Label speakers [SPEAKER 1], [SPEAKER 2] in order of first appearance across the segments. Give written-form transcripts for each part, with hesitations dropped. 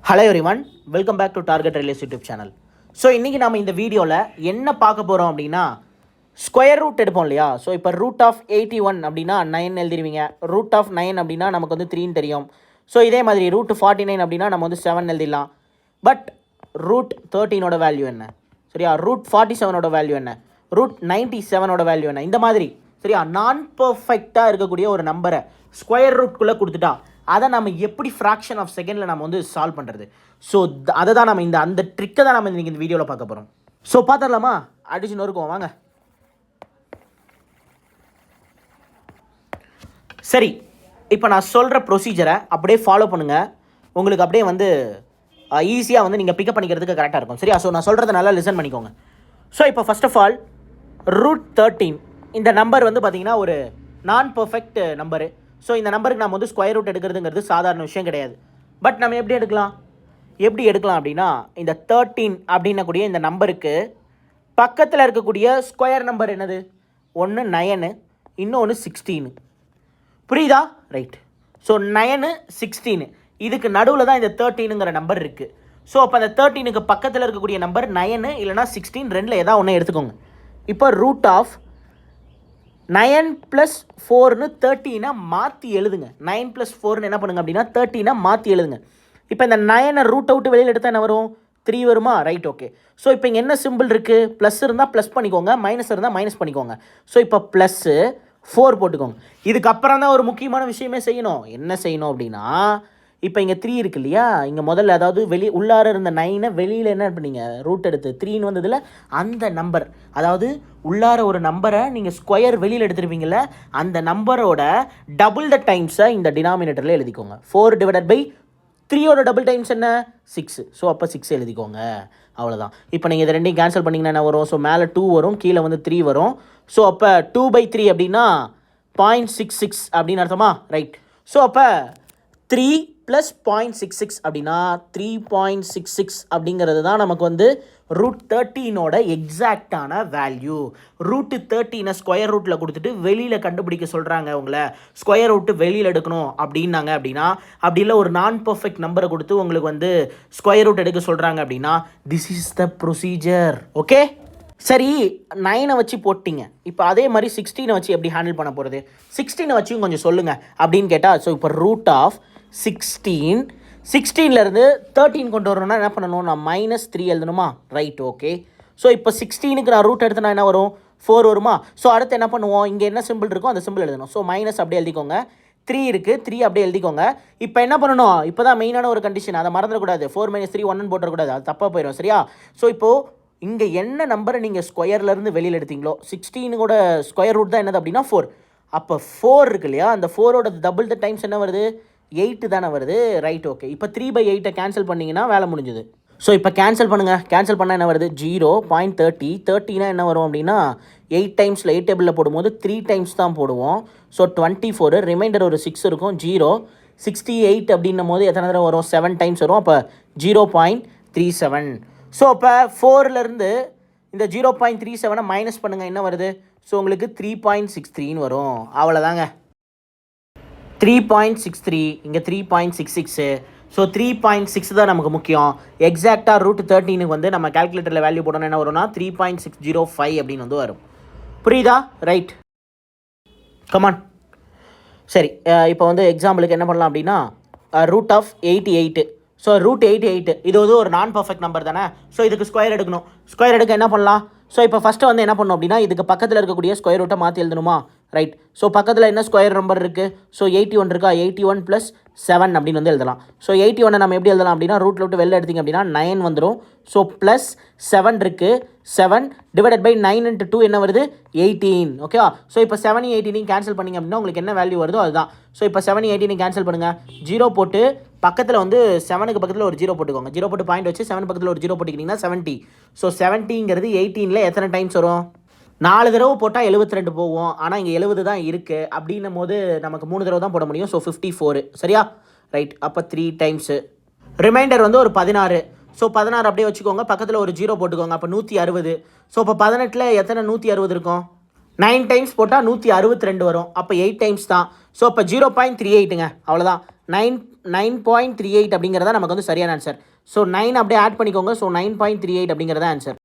[SPEAKER 1] Hello everyone, welcome back to target ரிலேஸ் YouTube channel. So இன்றைக்கி நம்ம இந்த வீடியோவில் என்ன பார்க்க போகிறோம் அப்படின்னா, ஸ்கொயர் ரூட் எடுப்போம் இல்லையா. ஸோ இப்போ ரூட் ஆஃப் 81 அப்படின்னா 9 எழுதிடுவீங்க. ரூட் ஆஃப் 9 அப்படின்னா நமக்கு வந்து 3 தெரியும். ஸோ இதே மாதிரி ரூட் 49 அப்படின்னா நம்ம வந்து 7 எழுதிடலாம். பட் ரூட் 13ஓட வேல்யூ என்ன, சரியா? ரூட் 47ஓட வேல்யூ என்ன, ரூட் 97ஓட வேல்யூ என்ன, இந்த மாதிரி சரியா நான் பர்ஃபெக்டாக இருக்கக்கூடிய ஒரு நம்பரை ஸ்கொயர் ரூட்குள்ளே கொடுத்துட்டா அதை நம்ம எப்படி ஃப்ராக்ஷன் ஆஃப் செகண்டில் நம்ம வந்து சால்வ் பண்ணுறது. ஸோ அதை தான் நம்ம அந்த ட்ரிக்கை தான் நம்ம இன்றைக்கி இந்த வீடியோவில் பார்க்க போகிறோம். ஸோ பார்த்துடலாமா? அடிச்சு நொறுக்குவோம் வாங்க. சரி, இப்போ நான் சொல்கிற ப்ரொசீஜரை அப்படியே ஃபாலோ பண்ணுங்கள். உங்களுக்கு அப்படியே வந்து ஈஸியாக வந்து நீங்கள் பிக்கப் பண்ணிக்கிறதுக்கு கரெக்டாக இருக்கும், சரியா? ஸோ நான் சொல்கிறத நல்லா லிசன் பண்ணிக்கோங்க. ஸோ இப்போ ஃபர்ஸ்ட் ஆஃப் ஆல் ரூட் 13 இந்த நம்பர் வந்து பார்த்திங்கன்னா ஒரு நான் பர்ஃபெக்ட் நம்பரு. ஸோ இந்த நம்பருக்கு நம்ம வந்து ஸ்கொயர் ரூட் எடுக்கிறதுங்கிறது சாதாரண விஷயம் கிடையாது. பட் நம்ம எப்படி எடுக்கலாம் அப்படின்னா, இந்த 13 அப்படின்னக்கூடிய இந்த நம்பருக்கு பக்கத்தில் இருக்கக்கூடிய ஸ்கொயர் நம்பர் என்னது? ஒன்று 9, இன்னொன்று 16. புரியுதா? ரைட். ஸோ 9, 16 இதுக்கு நடுவில் தான் இந்த 13ங்கிற நம்பர் இருக்குது. ஸோ அப்போ அந்த 13க்கு பக்கத்தில் இருக்கக்கூடிய நம்பர் 9 இல்லைனா 16, ரெண்டில் ஏதாவது ஒன்று எடுத்துக்கோங்க. இப்போ ரூட் ஆஃப் 9 + 4ன்னு 13 மாற்றி எழுதுங்க. 9 + 4ன்னு என்ன பண்ணுங்க அப்படின்னா 13 மாற்றி எழுதுங்க. இப்போ இந்த 9 ரூட் அவுட்டு வெளியில் எடுத்தால் என்ன வரும்? 3 வருமா? Right, okay. ஸோ இப்போ இங்கே என்ன சிம்பிள் இருக்குது? ப்ளஸ் இருந்தால் ப்ளஸ் பண்ணிக்கோங்க, மைனஸ் இருந்தால் மைனஸ் பண்ணிக்கோங்க. ஸோ இப்போ ப்ளஸ்ஸு 4 போட்டுக்கோங்க. இதுக்கப்புறம் தான் ஒரு முக்கியமான விஷயமே செய்யணும். என்ன செய்யணும் அப்படின்னா, இப்போ இங்கே 3 இருக்கு இல்லையா, இங்கே முதல்ல அதாவது உள்ளார இருந்த 9 வெளியில் என்ன பண்ணீங்க? ரூட் எடுத்து 3ன்னு வந்ததில் அந்த நம்பர், அதாவது உள்ளார ஒரு நம்பரை நீங்கள் ஸ்கொயர் வெளியில் எடுத்துருப்பீங்கள, அந்த நம்பரோட டபுள் த டைம்ஸை இந்த டினாமினேட்டரில் எழுதிக்கோங்க. 4/3ஓட டபுள் டைம்ஸ் என்ன? 6. ஸோ அப்போ 6 எழுதிக்கோங்க. அவ்வளோதான். இப்போ நீங்கள் இதை ரெண்டையும் கேன்சல் பண்ணிங்கன்னா என்ன வரும்? ஸோ மேலே 2 வரும், கீழே வந்து 3 வரும். ஸோ அப்போ 2/3 அப்படின்னா 0.66 அப்படின்னு அர்த்தமா? ரைட். ஸோ அப்போ 3 + 0.66 அப்படின்னா 3.66 அப்படிங்கிறது தான் நமக்கு வந்து ரூட் 13ஓட எக்ஸாக்டான வேல்யூ. ரூட் 13 ஸ்கொயர் ரூட்டில் கொடுத்துட்டு வெளியில் கண்டுபிடிக்க சொல்கிறாங்க. உங்களை ஸ்கொயர் ரூட்டு வெளியில் எடுக்கணும் அப்படின்னாங்க அப்படின்னா, அப்படி இல்லை ஒரு நான் பர்ஃபெக்ட் நம்பரை கொடுத்து உங்களுக்கு வந்து ஸ்கொயர் ரூட் எடுக்க சொல்கிறாங்க அப்படின்னா, this is the procedure. Okay, சரி. 9 வச்சு போட்டிங்க. இப்போ அதே மாதிரி 16 வச்சு எப்படி ஹேண்டில் பண்ண போகிறது? 16 வச்சும் கொஞ்சம் சொல்லுங்கள் அப்படின்னு கேட்டால், ஸோ இப்போ ரூட் ஆஃப் 16லேருந்து 13 கொண்டு வரணும்னா என்ன பண்ணணும்? நான் -3 எழுதணுமா? Right, okay. ஸோ இப்போ 16க்கு நான் ரூட் எடுத்தனா என்ன வரும்? 4 வருமா? ஸோ அடுத்து என்ன பண்ணுவோம்? இங்கே என்ன சிம்பிள் இருக்கோ அந்த சிம்பிள் எழுதணும். ஸோ மைனஸ் அப்படியே எழுதிக்கோங்க. 3 இருக்குது, 3 அப்படியே எழுதிக்கோங்க. இப்போ என்ன பண்ணணும்? இப்போ தான் மெயினான ஒரு கண்டிஷன், அதை மறந்துடக்கூடாது. 4 - 3 1ன்னு போட்டுறக்கூடாது, அது தப்பாக போயிடும், சரியா? ஸோ இப்போது இங்கே என்ன நம்பரை நீங்கள் ஸ்கொயர்லேருந்து வெளியில் எடுத்தீங்களோ, 16ஓட ஸ்கொயர் ரூட் தான் என்னது அப்படின்னா 4. அப்போ 4 இருக்கு இல்லையா, அந்த 4ஓட டபுள் த டைம்ஸ் என்ன வருது? 8 தானே வருது. Right, okay. இப்போ 3/8 கேன்சல் பண்ணிங்கன்னா வேலை முடிஞ்சுது. ஸோ இப்போ கேன்சல் பண்ணுங்கள். கேன்சல் பண்ணால் என்ன வருது? 0.30. 30னா என்ன வரும் அப்படின்னா 8 டைம்ஸில் 8 டேபிளில் போடும்போது 3 டைம்ஸ் தான் போடுவோம். ஸோ 24, ரிமைண்டர் ஒரு 6 இருக்கும். 0.68 அப்படின்னும் போது எத்தனை தடவை வரும்? 7 டைம்ஸ் வரும். அப்போ 0.37. ஸோ அப்போ 4லேருந்து இந்த 0.37 மைனஸ் பண்ணுங்கள், என்ன வருது? ஸோ உங்களுக்கு 3.63 வரும். அவ்வளோதாங்க. 3.63, இங்கே 3.66. ஸோ 3.6 தான் நமக்கு முக்கியம். எக்ஸாக்டாக ரூட் 13க்கு வந்து நம்ம கேல்குலேட்டரில் வேல்யூ போடணும், என்ன வரும்னா 3.605 அப்படின்னு வந்து வரும். புரியுதா? Right, come on. சரி, இப்போ வந்து எக்ஸாம்பிளுக்கு என்ன பண்ணலாம் அப்படின்னா, ரூட் ஆஃப் 88. ஸோ ரூட் 88 இது வந்து ஒரு நான் பர்ஃபெக்ட் நம்பர் தானே. ஸோ இதுக்கு ஸ்கொயர் எடுக்கணும். ஸ்கொயர் எடுக்க என்ன பண்ணலாம்? ஸோ இப்போ ஃபஸ்ட்டு வந்து என்ன பண்ணணும் அப்படின்னா, இதுக்கு பக்கத்தில் இருக்கக்கூடிய ஸ்கொயர் ரூட்டை மாற்றி எழுதணுமா? ரைட். ஸோ பக்கத்தில் என்ன ஸ்கொயர் நம்பர் இருக்குது? ஸோ 81 இருக்கா? 81 + 7 அப்படின்னு வந்து எழுதலாம். ஸோ 81 நம்ம எப்படி எழுதலாம் அப்படின்னா, ரூட்டில் விட்டு வெளில எடுத்திங்க அப்படின்னா 9 வந்துடும். ஸோ ப்ளஸ் 7 இருக்குது. 7 / 9 × 2 என்ன வருது? 18. ஓகேவா? ஸோ இப்போ 7 18 கேன்சல் பண்ணிங்க அப்படின்னா உங்களுக்கு என்ன வேல்யூ வருதோ அதுதான். ஸோ இப்போ 7 18 கேன்சல் பண்ணுங்கள். 0 போட்டு பக்கத்தில் வந்து 7க்கு பக்கத்தில் ஒரு 0 போட்டுக்கோங்க. 0 போட்டு பாயிண்ட் வச்சு 7 பக்கத்தில் ஒரு 0 போட்டுக்கிட்டிங்கன்னா 70. ஸோ 70ங்கிறது 18ல் எத்தனை டைம்ஸ் வரும்? 4 தடவை போட்டால் 72 போவோம். ஆனால் இங்கே 70 தான் இருக்குது. அப்படின்னும் போது நமக்கு 3 தடவை தான் போட முடியும். ஸோ 54, சரியா? ரைட். அப்போ 3 டைம்ஸு. ரிமைண்டர் வந்து ஒரு 16. ஸோ 16 அப்படியே வச்சுக்கோங்க, பக்கத்தில் ஒரு 0 போட்டுக்கோங்க. அப்போ 160. ஸோ இப்போ 18ல் எத்தனை 160 இருக்கும்? 9 டைம்ஸ் போட்டால் 162 வரும். அப்போ 8 டைம்ஸ் தான். ஸோ அப்போ 0.38ங்க, அவ்வளோதான். 9.38 அப்படிங்கிறதா நமக்கு வந்து சரியான ஆன்சர். ஸோ 9 அப்படியே ஆட் பண்ணிக்கோங்க. ஸோ 9.38 அப்படிங்கிறதா ஆன்சர்.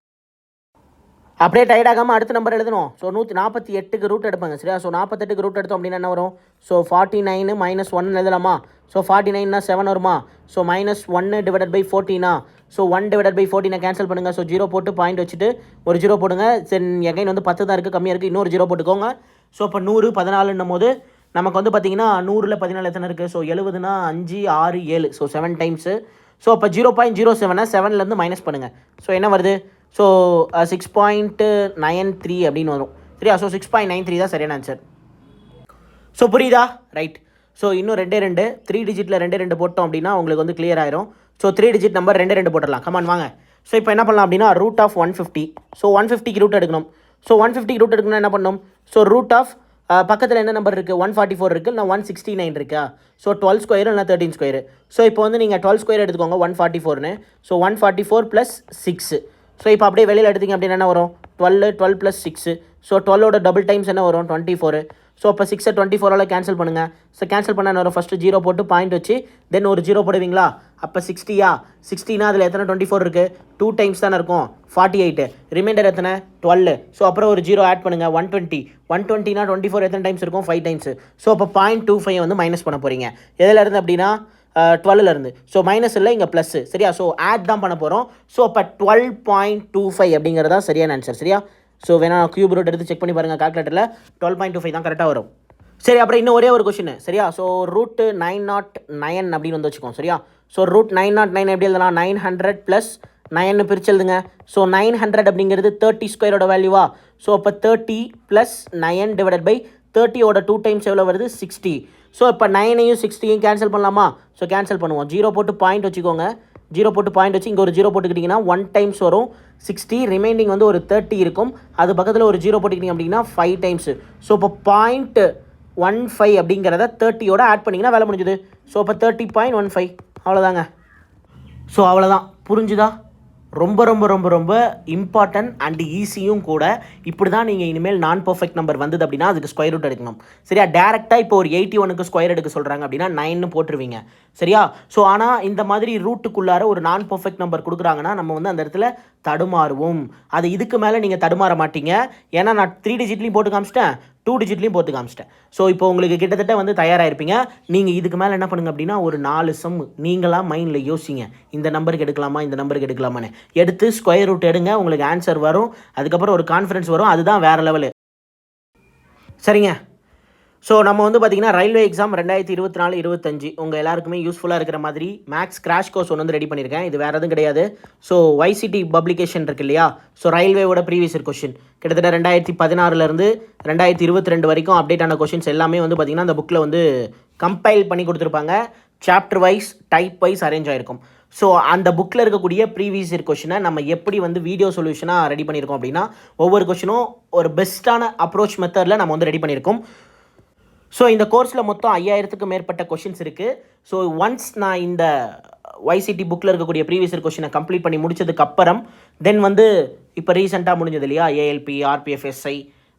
[SPEAKER 1] அப்படியே டைட் ஆகாமல் அடுத்த நம்பர் எழுதணும். ஸோ 148க்கு ரூட் எடுப்பாங்க சரியா. ஸோ 48க்கு ரூட் எடுத்தோம் அப்படின்னா என்ன வரும்? ஸோ 49 - 1 எழுதலாமா? ஸோ 49னா 7 வருமா? So -1 divided by 14 so 1 divided by 14 cancel பண்ணுங்கள். ஸோ 0 போட்டு பாயிண்ட் வச்சுட்டு ஒரு 0 போடுங்க. சரி எகைன் வந்து 10 தான் இருக்குது, கம்மியாக இருக்குது, இன்னொரு 0 போட்டுக்கோங்க. ஸோ இப்போ 100 14 போது நமக்கு வந்து பார்த்தீங்கன்னா 100ல் 14 எத்தனை இருக்குது? ஸோ 70னா 5 6 7 ஸோ 7 டைம்ஸு. ஸோ அப்போ 0.07 7லேருந்து மைனஸ் பண்ணுங்கள். ஸோ என்ன வருது? ஸோ 6.93 அப்படின்னு வரும் சரியா. ஸோ 6.93 தான் சரியான ஆன்சர். ஸோ புரியுதா? ரைட். ஸோ இன்னும் 2 3 டிஜிட்டில் 2 போட்டோம் அப்படின்னா உங்களுக்கு வந்து கிளியர் ஆயிரும். ஸோ 3 டிஜிட் நம்பர் 2 போட்டுடலாம். கமான் வாங்க. ஸோ இப்போ என்ன பண்ணலாம் அப்படின்னா ரூட் ஆஃப் 150. ஸோ 150க்கு ரூட் எடுக்கணும். ஸோ 150க்கு ரூட் எடுக்கணும்னா என்ன பண்ணணும்? ஸோ ரூட் ஆஃப் பக்கத்தில் என்ன நம்பர் இருக்குது? 144 இருக்குது, இல்லை 169 இருக்கா? ஸோ 12 ஸ்கொயர் இல்லை 13 ஸ்கொயர். ஸோ இப்போ வந்து நீங்கள் 12 ஸ்கொயர் எடுத்துக்கோங்க 144னு. ஸோ 144 + 6. ஸோ இப்போ அப்படியே வெளியில் எடுத்திங்க அப்படின்னா என்ன வரும்? 12 + 6. ஸோ 12ஓட டபுள் டைம்ஸ் என்ன வரும்? 24. ஸோ அப்போ 6 24ஆல் கேன்சல் பண்ணுங்கள். ஸோ கேன்சல் பண்ண என்ன வரும்? ஃபஸ்ட்டு 0 போட்டு பாயிண்ட் வச்சு தென் ஒரு 0 போடுவீங்களா? அப்போ 60யா? 60னா அதில் எத்தனை 24 இருக்குது? 2 டைம்ஸ் தானே இருக்கும், 48. ரிமைண்டர் எத்தனை? 12. ஸோ அப்புறம் ஒரு 0 ஆட் பண்ணுங்கள், 120. 120னா 24 எத்தனை டைம்ஸ் இருக்கும்? 5 டைம்ஸ். ஸோ அப்போ 0.25 வந்து மைனஸ் பண்ண போகிறீங்க. எதில் இருந்து அப்படின்னா 12லேருந்து. ஸோ மைனஸ் இல்லை, இங்கே ப்ளஸ்ஸு சரியா. ஸோ ஆட் தான் பண்ண போகிறோம். ஸோ அப்போ 12.25 அப்படிங்கிறது தான் சரியான ஆன்சர் சரியா. ஸோ வேணால் கியூப் ரூட் எடுத்து செக் பண்ணி பாருங்கள் கால்குலேட்டரில். 12.25 தான் கரெக்டாக வரும். சரி அப்புறம் இன்னும் ஒரே ஒரு கொஷின் சரியா. ஸோ ரூட் 909 அப்படின்னு வந்து வச்சுக்கோம் சரியா. ஸோ ரூட் 909 எப்படி எழுதலாம்? 900 + 9 பிரிச்சு எழுதுங்க. ஸோ 900 அப்படிங்கிறது 30 ஸ்கொயரோட வேல்யூவா? ஸோ அப்போ 30 + 9 டிவைடட் பை 30ஓட 2 டைம்ஸ் எவ்வளோ வருது? 60. ஸோ இப்போ 9ஐயும் 60யும் கேன்சல் பண்ணலாமா? ஸோ கேன்சல் பண்ணுவோம். 0 போட்டு பாயிண்ட் வச்சுக்கோங்க. 0 போட்டு பாயிண்ட் வச்சு இங்கே ஒரு 0 போட்டுக்கிட்டிங்கன்னா 1 டைம்ஸ் வரும் 60. ரிமைண்டிங் வந்து ஒரு 30 இருக்கும். அது பக்கத்தில் ஒரு 0 போட்டுக்கிட்டிங்க அப்படின்னா 5 டைம்ஸு. ஸோ இப்போ 0.15 அப்படிங்கிறத 30ஓட ஆட் பண்ணிங்கன்னா வேலை முடிஞ்சுது. ஸோ இப்போ 30.15 அவ்வளோதாங்க. ஸோ அவ்வளோதான். புரிஞ்சுதா? ரொம்ப ரொம்ப ரொம்ப ரொம்ப இம்பார்ட்டன்ட் அண்ட் ஈஸியும் கூட. இப்படி தான் நீங்கள் இனிமேல் நான் பர்ஃபெக்ட் நம்பர் வந்தது அப்படின்னா அதுக்கு ஸ்கொயர் ரூட் எடுக்கணும் சரியா. டேரெக்டாக இப்போ ஒரு 81க்கு ஸ்கொயர் எடுக்க சொல்கிறாங்க அப்படின்னா 9ன்னு போட்டுருவீங்க சரியா. ஸோ ஆனால் இந்த மாதிரி ரூட்டுக்குள்ளார ஒரு நான் பர்ஃபெக்ட் நம்பர் கொடுக்குறாங்கன்னா நம்ம வந்து அந்த இடத்துல தடுமாறுவோம். அது இதுக்கு மேலே நீங்கள் தடுமாற மாட்டீங்க. ஏன்னா நான் 3 டிஜிட்லையும் போட்டு காமிச்சிட்டேன், 2 டிஜிட்லையும் போட்டு காமிச்சிட்டேன். ஸோ இப்போ உங்களுக்கு கிட்டத்தட்ட வந்து தயாராகிருப்பீங்க. நீங்கள் இதுக்கு மேலே என்ன பண்ணுங்க அப்படின்னா ஒரு 4 சம் நீங்களாக மைண்டில் யோசிங்க. இந்த நம்பருக்கு எடுக்கலாமா, இந்த நம்பருக்கு எடுக்கலாமான்னு எடுத்து ஸ்கொயர் ரூட் எடுங்க. உங்களுக்கு ஆன்சர் வரும். அதுக்கப்புறம் ஒரு கான்ஃபிடன்ஸ் வரும். அதுதான் வேறு லெவலு சரிங்க. ஸோ நம்ம வந்து பார்த்திங்கன்னா ரயில்வே எக்ஸாம் 2024-25 உங்கள் எல்லாருக்குமே யூஸ்ஃபுல்லாக இருக்கிற மாதிரி மேக்ஸ் கிராஷ் கோர்ஸ் ஒன்று வந்து ரெடி பண்ணியிருக்கேன். இது வேறு எதுவும் கிடையாது. ஸோ YCT பப்ளிகேஷன் இருக்குது இல்லையா. ஸோ ரயில்வேவோட ப்ரீவியஸ் இயர் கொஷின் கிட்டத்தட்ட 2016லேருந்து 2022 வரைக்கும் அப்டேட் ஆன கொஷின்ஸ் எல்லாமே வந்து பார்த்திங்கன்னா அந்த புக்கில் வந்து கம்பைல் பண்ணி கொடுத்துருப்பாங்க. Chapter wise type wise arrange ஆகிருக்கும். ஸோ அந்த புக்கில் இருக்கக்கூடிய ப்ரீவியஸ் இயர் கொஷினை நம்ம எப்படி வந்து வீடியோ சொல்யூஷனாக ரெடி பண்ணியிருக்கோம் அப்படின்னா ஒவ்வொரு கொஷினும் ஒரு பெஸ்ட்டான அப்ரோச் மெத்தடில் நம்ம வந்து ரெடி பண்ணியிருக்கோம். ஸோ இந்த கோர்ஸில் மொத்தம் 5000க்கும் மேற்பட்ட கொஷின்ஸ் இருக்குது. ஸோ ஒன்ஸ் நான் இந்த YCT புக்கில் இருக்கக்கூடிய ப்ரீவியஸ் இயர் கொஷினை கம்ப்ளீட் பண்ணி முடிச்சதுக்கப்புறம் தென் வந்து இப்போ ரீசெண்டாக முடிஞ்சது இல்லையா ALP, RPF, SI.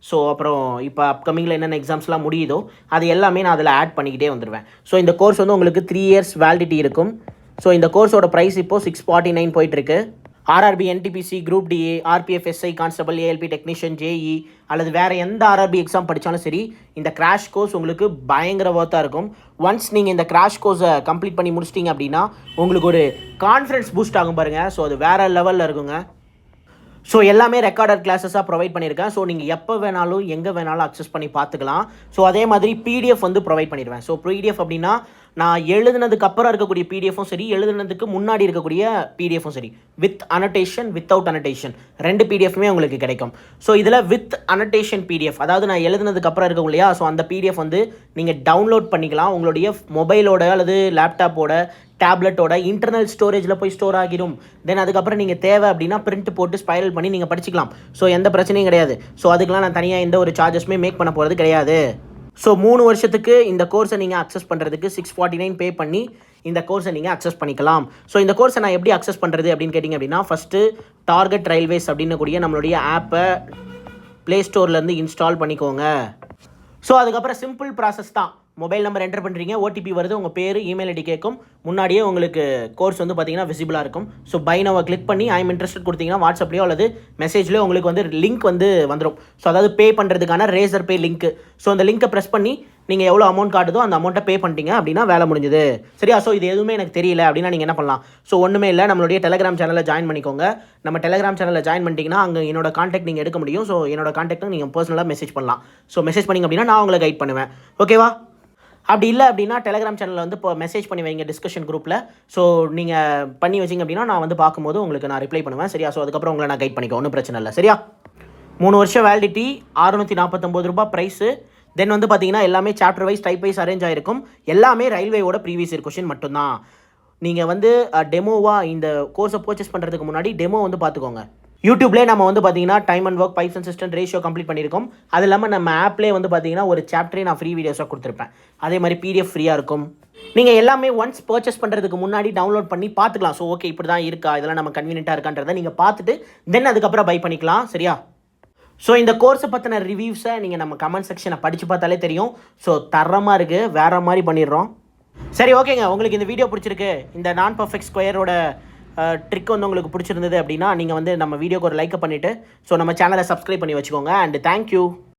[SPEAKER 1] ஸோ அப்புறம் இப்போ அப்கமிங்கில் என்னென்ன எக்ஸாம்ஸ்லாம் முடியுதோ அது எல்லாமே நான் அதில் ஆட் பண்ணிக்கிட்டே வந்துடுவேன். ஸோ இந்த கோர்ஸ் வந்து உங்களுக்கு 3 இயர்ஸ் வேலிடிட்டி இருக்கும். ஸோ இந்த கோர்ஸோட ப்ரைஸ் இப்போது 649 போயிட்டுருக்கு. RRB, NTPC, Group DA, RPF, SI, constable, ALP technician, JE அல்லது வேறு எந்த RRB எக்ஸாம் படித்தாலும் சரி இந்த கிராஷ் கோர்ஸ் உங்களுக்கு பயங்கர ஒர்த்தாக இருக்கும். ஒன்ஸ் நீங்கள் இந்த கிராஷ் கோர்ஸை கம்ப்ளீட் பண்ணி முடிச்சிட்டிங்க அப்படின்னா உங்களுக்கு ஒரு கான்ஃபிடன்ஸ் பூஸ்ட் ஆகும் பாருங்கள். ஸோ அது வேறு லெவலில் இருக்குங்க. ஸோ எல்லாமே ரெக்கார்டட் கிளாஸஸாக ப்ரொவைட் பண்ணியிருக்கேன். ஸோ நீங்கள் எப்போ வேணாலும் எங்கே வேணாலும் அக்சஸ் பண்ணி பார்த்துக்கலாம். ஸோ அதே மாதிரி PDF வந்து ப்ரொவைட் பண்ணிடுவேன். ஸோ PDF அப்படின்னா நான் எழுதுனதுக்கு அப்புறம் இருக்கக்கூடிய பிடிஎஃப்பும் சரி, எழுதுனதுக்கு முன்னாடி இருக்கக்கூடிய பிடிஎஃப்பும் சரி, வித் அனடேஷன், வித்தவுட் அனடேஷன் 2 பிடிஎஃப்மே உங்களுக்கு கிடைக்கும். ஸோ இதில் வித் அனடேஷன் பிடிஎஃப், அதாவது நான் எழுதுனதுக்கு அப்புறம் இருக்கும் இல்லையா, ஸோ அந்த பிடிஎஃப் வந்து நீங்கள் டவுன்லோட் பண்ணிக்கலாம். உங்களுடைய மொபைலோட அல்லது லேப்டாப்போட டேப்லெட்டோட இன்டர்னல் ஸ்டோரேஜில் போய் ஸ்டோர் ஆகிடும். தென் அதுக்கப்புறம் நீங்கள் தேவை அப்படின்னா பிரிண்ட் போட்டு ஸ்பைரல் பண்ணி நீங்கள் படிச்சிக்கலாம். ஸோ எந்த பிரச்சனையும் கிடையாது. ஸோ அதுக்கெலாம் நான் தனியாக எந்த ஒரு சார்ஜஸுமே மேக் பண்ண போகிறது கிடையாது. ஸோ 3 வருஷத்துக்கு இந்த கோர்ஸை நீங்கள் அக்சஸ் பண்ணுறதுக்கு 649 பே பண்ணி இந்த கோர்ஸை நீங்கள் அக்சஸ் பண்ணிக்கலாம். ஸோ இந்த கோர்ஸை நான் எப்படி அக்சஸ் பண்ணுறது அப்படின்னு கேட்டிங்க அப்படின்னா, ஃபஸ்ட்டு டார்கெட் ரயில்வேஸ் அப்படின்னு கூடிய நம்மளுடைய ஆப்பை ப்ளே ஸ்டோர்லேருந்து இன்ஸ்டால் பண்ணிக்கோங்க. ஸோ அதுக்கப்புறம் சிம்பிள் ப்ராசஸ் தான். மொபைல் நம்பர் என்டர் பண்ணுறீங்க, ஓடிபி வருது, உங்கள் பேர் இமெயில் ஐடி கேட்கும். முன்னாடியே உங்களுக்கு கோர்ஸ் வந்து பார்த்தீங்கன்னா விசிபிளாக இருக்கும். ஸோ பை நவ கிளிக் பண்ணி ஐ எம் இன்ட்ரெஸ்ட் கொடுத்தீங்கன்னா வாட்ஸ்அப்லேயோ அல்லது மெசேஜ்லேயோ உங்களுக்கு வந்து லிங்க் வந்து வந்துடும். ஸோ அதாவது பே பண்ணுறதுக்கான ரேசர் பே லிங்க். ஸோ அந்த லிங்க்கை ப்ரெஸ் பண்ணி நீங்கள் எவ்வளோ அமௌண்ட் காட்டுதோ அந்த அமௌண்ட்டை பே பண்ணிட்டீங்க அப்படின்னா வேலை முடிஞ்சுது. சரியா? ஸோ இது எதுவுமே எனக்கு தெரியல அப்படின்னா நீங்கள் என்ன பண்ணலாம்? ஸோ ஒன்றுமே இல்லை, நம்மளுடைய டெலிகிராம் சேனலில் ஜாயின் பண்ணிக்கோங்க. நம்ம டெலிகிராம் சேனலில் ஜாயின் பண்ணிட்டீங்கன்னா அங்கே என்னோட கான்டாக்ட் நீங்கள் எடுக்க முடியும். ஸோ என்னோட கான்டாக்ட்டை நீங்கள் பர்சனலாக மெசேஜ் பண்ணலாம். ஸோ மெசேஜ் பண்ணிங்க அப்படின்னா நான் உங்களை கைட் பண்ணுவேன். ஓகேவா? அப்படி இல்லை அப்படின்னா டெலிகிராம் சேனலில் வந்து இப்போ மெசேஜ் பண்ணி வைங்க டிஸ்கஷன் குரூப்பில். ஸோ நீங்கள் பண்ணி வச்சிங்க அப்படின்னா நான் வந்து பார்க்கும்போது உங்களுக்கு நான் ரிப்ளை பண்ணுவேன். சரியா? ஸோ அதுக்கப்புறம் உங்களை நான் கைட் பண்ணிக்கோ, ஒன்றும் பிரச்சனை இல்லை. சரியா? 3 வருஷம் வேலிடிட்டி, ₹649 ப்ரைஸு. தென் வந்து பார்த்தீங்கன்னா எல்லாமே chapter wise type wise arrange ஆகிருக்கும். எல்லாமே ரயில்வேயோட ப்ரீவியஸ் இயர் கொஷின் மட்டும்தான். நீங்கள் வந்து டெமோவாக இந்த கோர்ஸை பர்ச்சேஸ் பண்ணுறதுக்கு முன்னாடி டெமோ வந்து பார்த்துக்கோங்க. யூடியூப்லேயே நம்ம வந்து பார்த்தீங்கன்னா time and work, pipes and system, ratio complete பண்ணியிருக்கோம். அது இல்லாமல் நம்ம ஆப்லேயே வந்து பார்த்தீங்கன்னா ஒரு சாப்டரே நான் ஃப்ரீ வீடியோஸாக கொடுத்துருப்பேன். அதே மாதிரி PDF ஃப்ரீயாக இருக்கும். நீங்கள் எல்லாமே ஒன்ஸ் பர்ச்சேஸ் பண்ணுறதுக்கு முன்னாடி டவுன்லோட் பண்ணி பார்த்துக்கலாம். ஸோ ஓகே இப்படி தான் இருக்கா, இதெல்லாம் நம்ம கன்வீனியண்ட்டாக இருக்கான்றதை நீங்கள் பார்த்துட்டு தென் அதுக்கப்புறம் பை பண்ணிக்கலாம். சரியா? ஸோ இந்த கோர்ஸை பற்றின ரிவ்யூஸை நீங்கள் நம்ம கமெண்ட் செக்ஷனை படித்து பார்த்தாலே தெரியும். ஸோ தரமாக இருக்குது, வேறு மாதிரி பண்ணிடுறோம். சரி ஓகேங்க, உங்களுக்கு இந்த வீடியோ பிடிச்சிருக்கு, இந்த நான் பர்ஃபெக்ட் ஸ்கொயரோட ட்ரிக் வந்து உங்களுக்கு பிடிச்சிருந்தது அப்படின்னா நீங்கள் வந்து நம்ம வீடியோக்கு ஒரு லைக்கை பண்ணிவிட்டு ஸோ நம்ம சேனலை சப்ஸ்கிரைப் பண்ணி வச்சுக்கோங்க. And thank you.